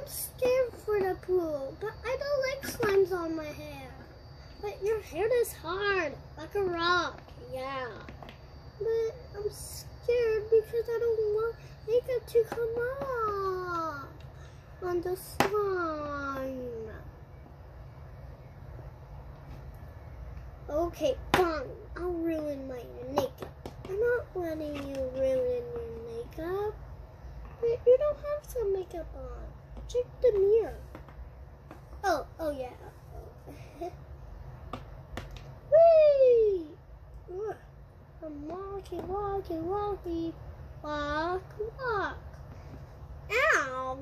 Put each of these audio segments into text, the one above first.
scared for the pool, but I don't like slimes on my hair. But your hair is hard, like a rock, yeah. But I'm scared because I don't want makeup to come off on the slime. Okay, fine. I'll ruin my makeup. I'm not letting you ruin your makeup. But you don't have some makeup on. Check the mirror. Oh yeah. Whee! I'm walking. Walk. Ow!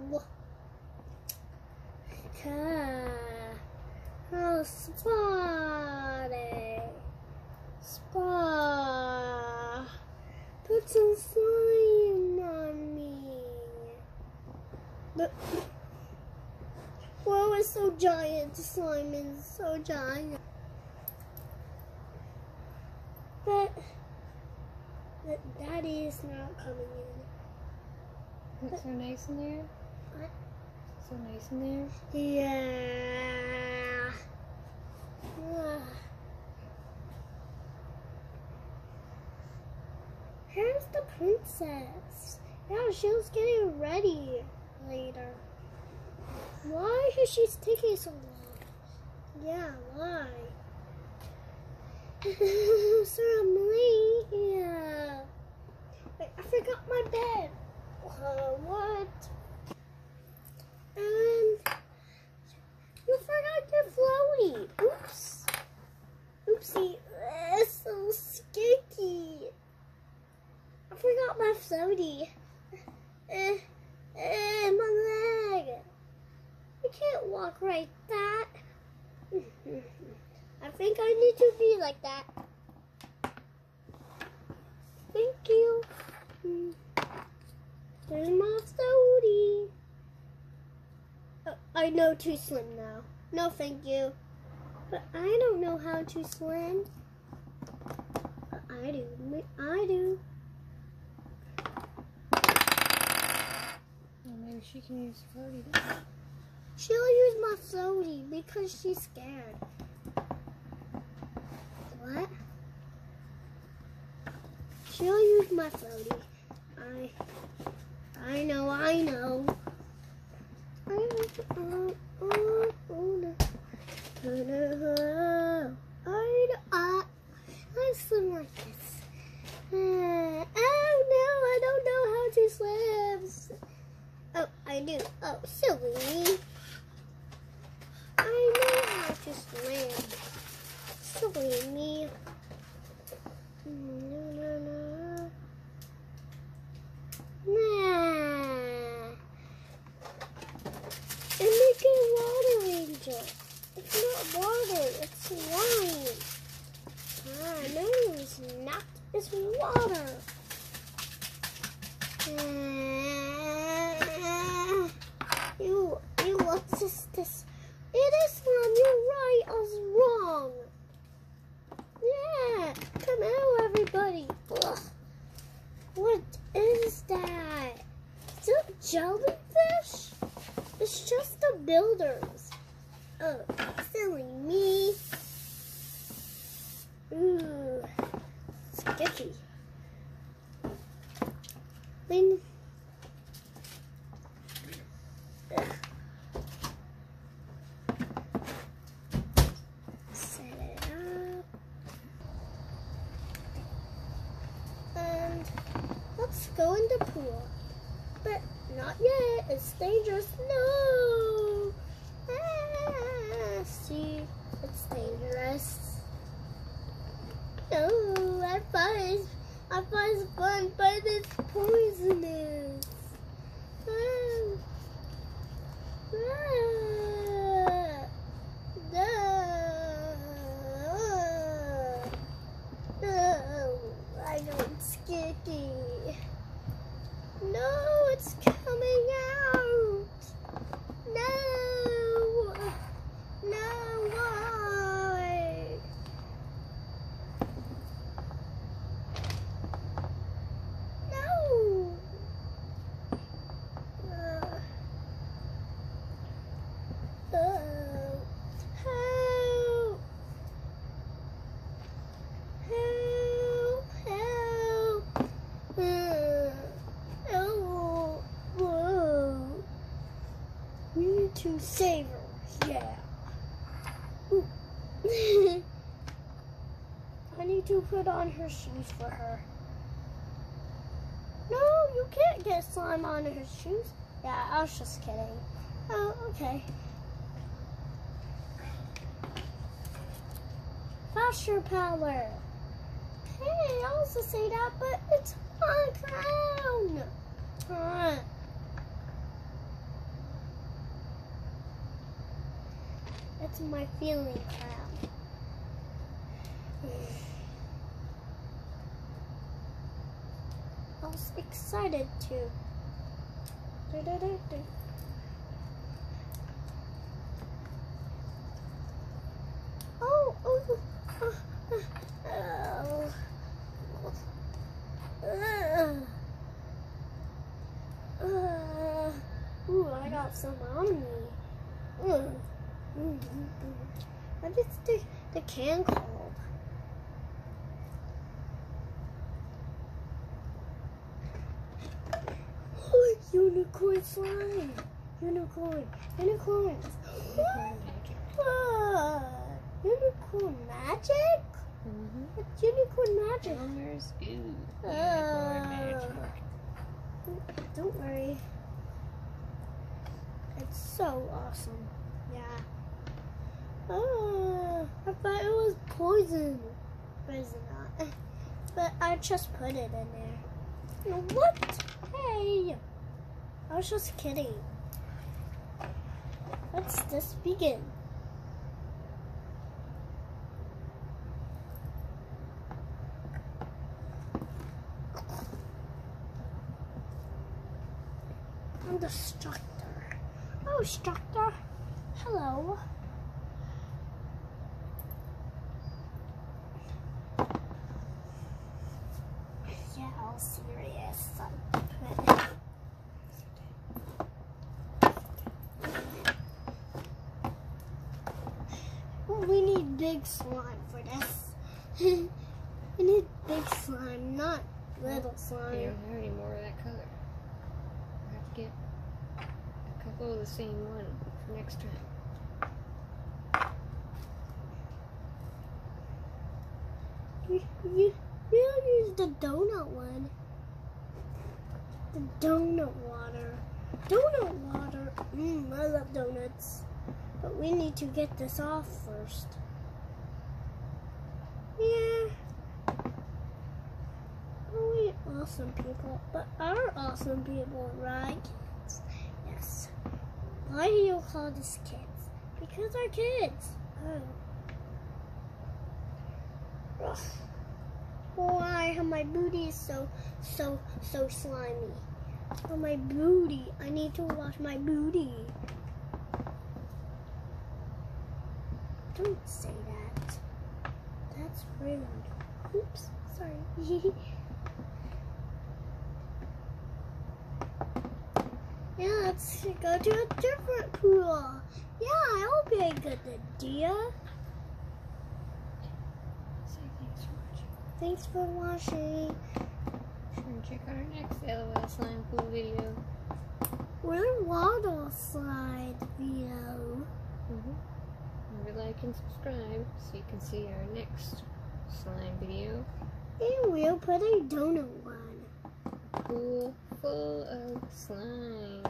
Oh, Spa. Put some slime on me. But, whoa, it's so giant. The slime is so giant. But Daddy is not coming in. Is it so nice in there? What? So nice in there? Yeah. Here's the princess. Yeah, she was getting ready later. Why is she taking so long? Yeah, why? So I'm late. Yeah. Wait, I forgot my bed. What? And you forgot your floaty. Oops. Oopsie. It's so sticky. I forgot my floaty. My leg. I can't walk like that. I think I need to be like that. Thank you. There's my floaty. I know to swim now. No, thank you. But I don't know how to swim. But I do. Well, maybe she can use the floaty then. She'll use my floaty because she's scared. What? She'll use my floaty. I know. I swim like this. Oh no, I don't know how to swim. Oh, I do. Oh, silly. I know how to swim. Silly me. Nah. And make a water angel. It's not water, it's wine. No, it's not. It's water. What's this? It is slime. You're right. I was wrong. Yeah. Come out, everybody. Ugh. What is that? Is it jellyfish? It's just the builders. Oh, silly me. Ooh, sketchy. Then, set it up, and let's go in the pool. But not yet. It's dangerous. No. See, it's dangerous. No, I find it's fun, but it's poisonous. I know it's sticky. No, it's coming out. No, why? No. to save her. Yeah. Ooh. I need to put on her shoes for her. No, you can't get slime on her shoes. Yeah, I was just kidding. Oh, okay. Faster power. Hey, I also say that, but it's my crown. It's my feeling crown. I was excited too. Ooh, I got some on me. What is the can called? Oh, unicorn slime. Unicorns. Unicorn magic? It's unicorn magic. Elmer's goo. Unicorn magic. Don't worry. It's so awesome. Yeah. I thought it was poison. But it's not. But I just put it in there. What? Hey! I was just kidding. Let's just begin. I'm the instructor. Oh, instructor. Hello. Yeah, all serious. We need big slime for this. We need big slime, not little slime. You don't have any more of that color. I have to get a couple of the same one for next time. You use the donut one. The donut water. Donut water. I love donuts. But we need to get this off first. Yeah. We awesome people. But are awesome people, right? Yes. Why do you call this kids? Because they're kids. Oh. Ugh. Why my booty is so slimy? Oh, my booty. I need to wash my booty. Don't say that. That's rude. Oops, sorry. Yeah, let's go to a different pool. Yeah, that'll be a good idea. Thanks for watching. Sure and check out our next LOL slime pool video. We're water slide video. Remember, like and subscribe so you can see our next slime video. And we'll put a donut one. Pool full of slime.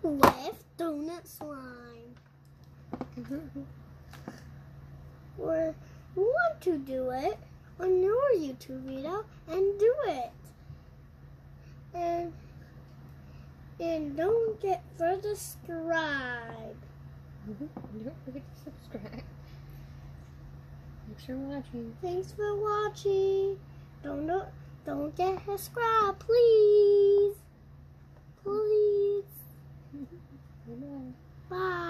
With donut slime. We want to do it on your YouTube video and do it. And don't forget to subscribe. Don't forget to subscribe. Thanks for watching. Thanks for watching. Don't get subscribed, please. Please. Bye-bye. Bye.